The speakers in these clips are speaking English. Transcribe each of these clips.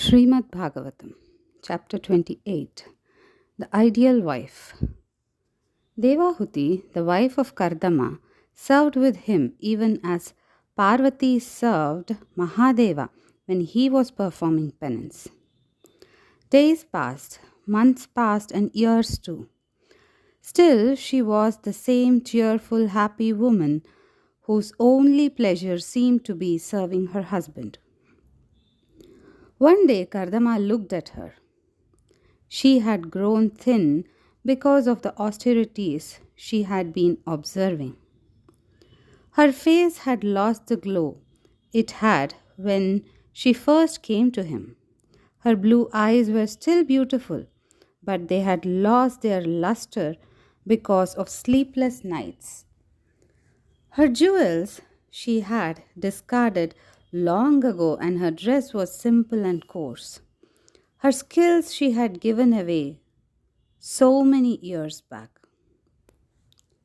Srimad Bhagavatam, Chapter 28. The Ideal Wife. Devahuti, the wife of Kardama, served with him even as Parvati served Mahadeva when he was performing penance. Days passed, months passed, and years too. Still, she was the same cheerful, happy woman whose only pleasure seemed to be serving her husband. One day Kardama looked at her. She had grown thin because of the austerities she had been observing. Her face had lost the glow it had when she first came to him. Her blue eyes were still beautiful, but they had lost their luster because of sleepless nights. Her jewels she had discarded long ago, and her dress was simple and coarse. Her skills she had given away so many years back.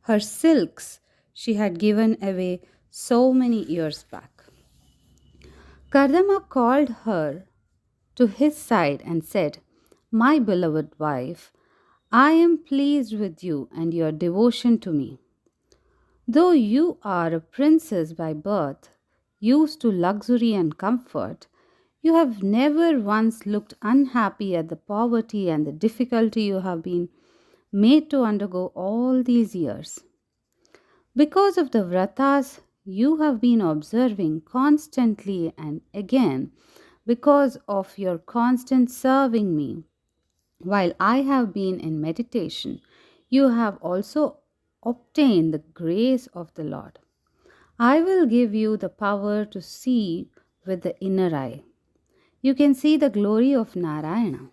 Her silks she had given away so many years back. Kardama called her to his side and said, "My beloved wife, I am pleased with you and your devotion to me. Though you are a princess by birth, used to luxury and comfort, you have never once looked unhappy at the poverty and the difficulty you have been made to undergo all these years. Because of the vratas you have been observing constantly and again, because of your constant serving me, while I have been in meditation, you have also obtained the grace of the Lord. I will give you the power to see with the inner eye. You can see the glory of Narayana.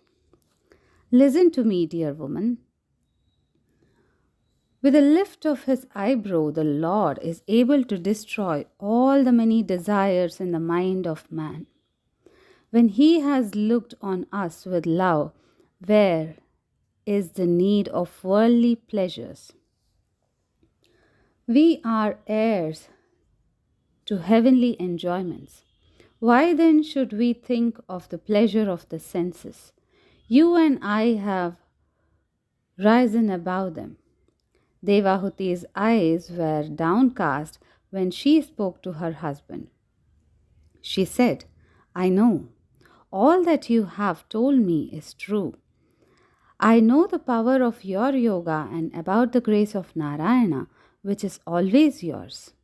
Listen to me, dear woman. With a lift of his eyebrow, the Lord is able to destroy all the many desires in the mind of man. When he has looked on us with love, where is the need of worldly pleasures? We are heirs to heavenly enjoyments. Why then should we think of the pleasure of the senses? You and I have risen above them." Devahuti's eyes were downcast when she spoke to her husband. She said, "I know. All that you have told me is true. I know the power of your yoga and about the grace of Narayana, which is always yours.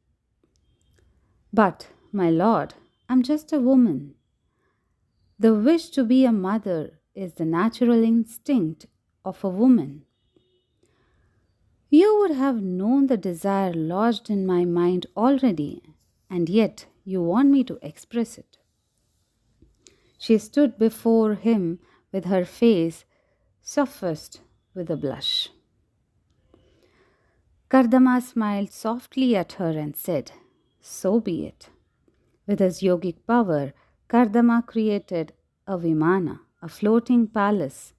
But, my lord, I'm just a woman. The wish to be a mother is the natural instinct of a woman. You would have known the desire lodged in my mind already, and yet you want me to express it." She stood before him with her face suffused with a blush. Kardama smiled softly at her and said, "So be it." With his yogic power, Kardama created a vimana, a floating palace,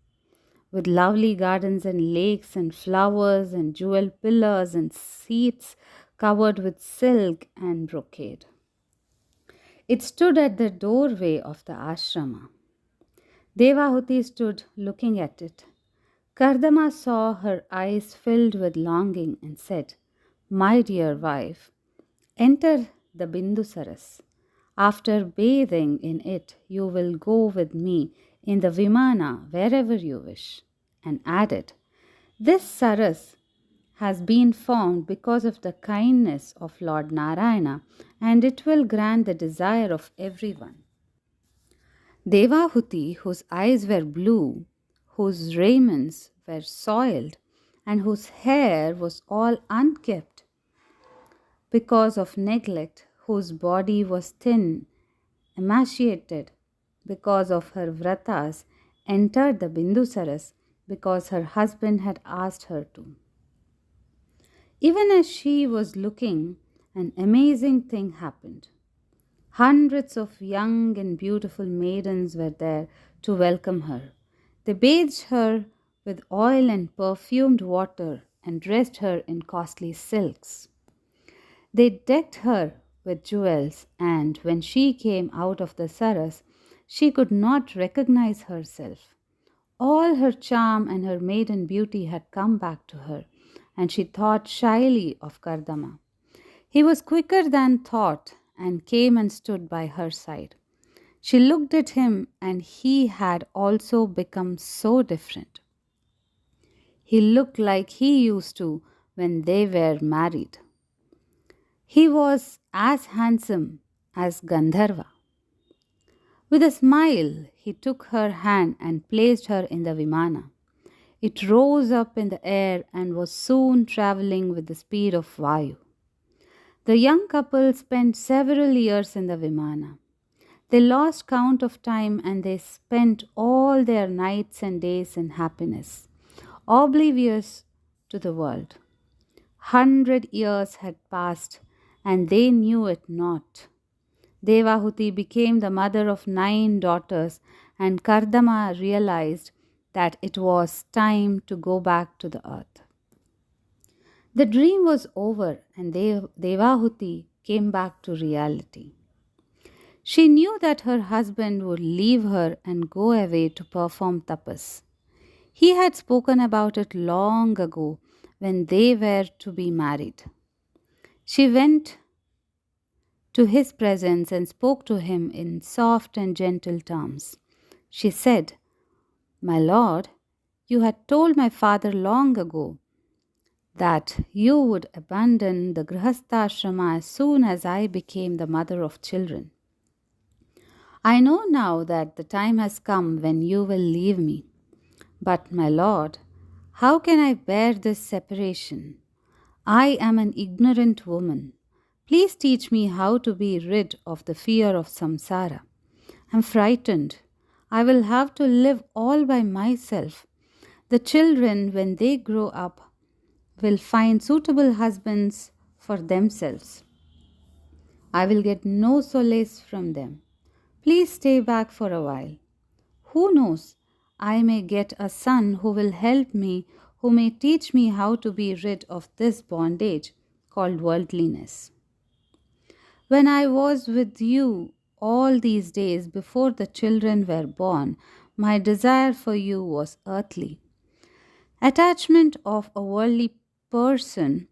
with lovely gardens and lakes and flowers and jewel pillars and seats covered with silk and brocade. It stood at the doorway of the ashrama. Devahuti stood looking at it. Kardama saw her eyes filled with longing and said, "My dear wife, enter the Bindusaras. After bathing in it, you will go with me in the Vimana wherever you wish." And added, "This Saras has been formed because of the kindness of Lord Narayana, and it will grant the desire of everyone." Devahuti, whose eyes were blue, whose raiments were soiled, and whose hair was all unkempt because of neglect, whose body was thin, emaciated because of her vratas, entered the Bindusaras because her husband had asked her to. Even as she was looking, an amazing thing happened. Hundreds of young and beautiful maidens were there to welcome her. They bathed her with oil and perfumed water and dressed her in costly silks. They decked her with jewels, and when she came out of the saras, she could not recognize herself. All her charm and her maiden beauty had come back to her, and she thought shyly of Kardama. He was quicker than thought and came and stood by her side. She looked at him, and he had also become so different. He looked like he used to when they were married. He was as handsome as Gandharva. With a smile, he took her hand and placed her in the Vimana. It rose up in the air and was soon traveling with the speed of Vayu. The young couple spent several years in the Vimana. They lost count of time and they spent all their nights and days in happiness, oblivious to the world. 100 years had passed and they knew it not. Devahuti became the mother of 9 daughters, and Kardama realized that it was time to go back to the earth. The dream was over, and Devahuti came back to reality. She knew that her husband would leave her and go away to perform tapas. He had spoken about it long ago when they were to be married. She went to his presence and spoke to him in soft and gentle terms. She said, "My lord, you had told my father long ago that you would abandon the grihastha as soon as I became the mother of children. I know now that the time has come when you will leave me. But, my lord, how can I bear this separation? I am an ignorant woman. Please teach me how to be rid of the fear of samsara. I am frightened. I will have to live all by myself. The children, when they grow up, will find suitable husbands for themselves. I will get no solace from them. Please stay back for a while. Who knows? I may get a son who will help me, who may teach me how to be rid of this bondage called worldliness. When I was with you all these days before the children were born, my desire for you was earthly. Attachment of a worldly person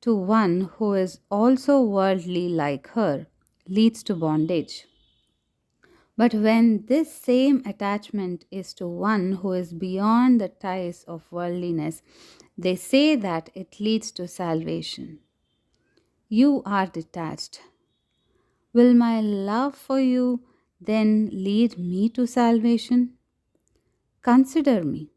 to one who is also worldly like her leads to bondage. But when this same attachment is to one who is beyond the ties of worldliness, they say that it leads to salvation. You are detached. Will my love for you then lead me to salvation? Consider me.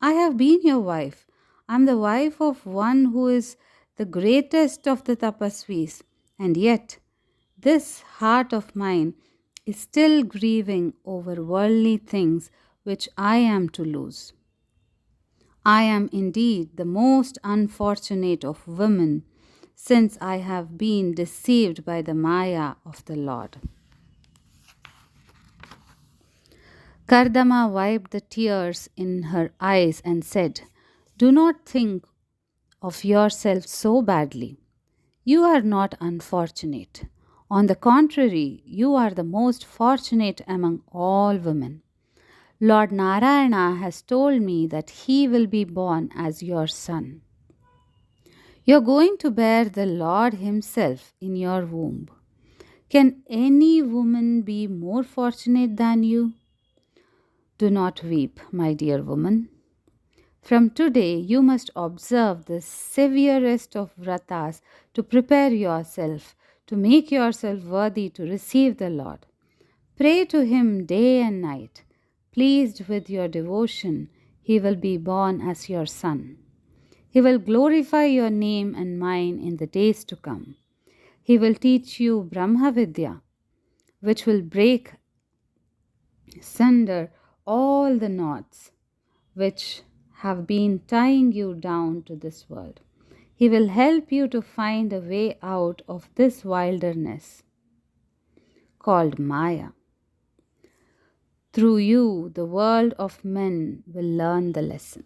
I have been your wife. I am the wife of one who is the greatest of the tapasvis, and yet this heart of mine is still grieving over worldly things which I am to lose. I am indeed the most unfortunate of women, since I have been deceived by the Maya of the Lord. Kardama wiped the tears in her eyes and said, "Do not think of yourself so badly. You are not unfortunate. On the contrary, you are the most fortunate among all women. Lord Narayana has told me that he will be born as your son. You are going to bear the Lord himself in your womb. Can any woman be more fortunate than you? Do not weep, my dear woman. From today, you must observe the severest of vratas to prepare yourself, to make yourself worthy to receive the Lord. Pray to him day and night. Pleased with your devotion, he will be born as your son. He will glorify your name and mine in the days to come. He will teach you Brahma Vidya, which will break sunder all the knots which have been tying you down to this world. He will help you to find a way out of this wilderness called Maya. Through you, the world of men will learn the lesson."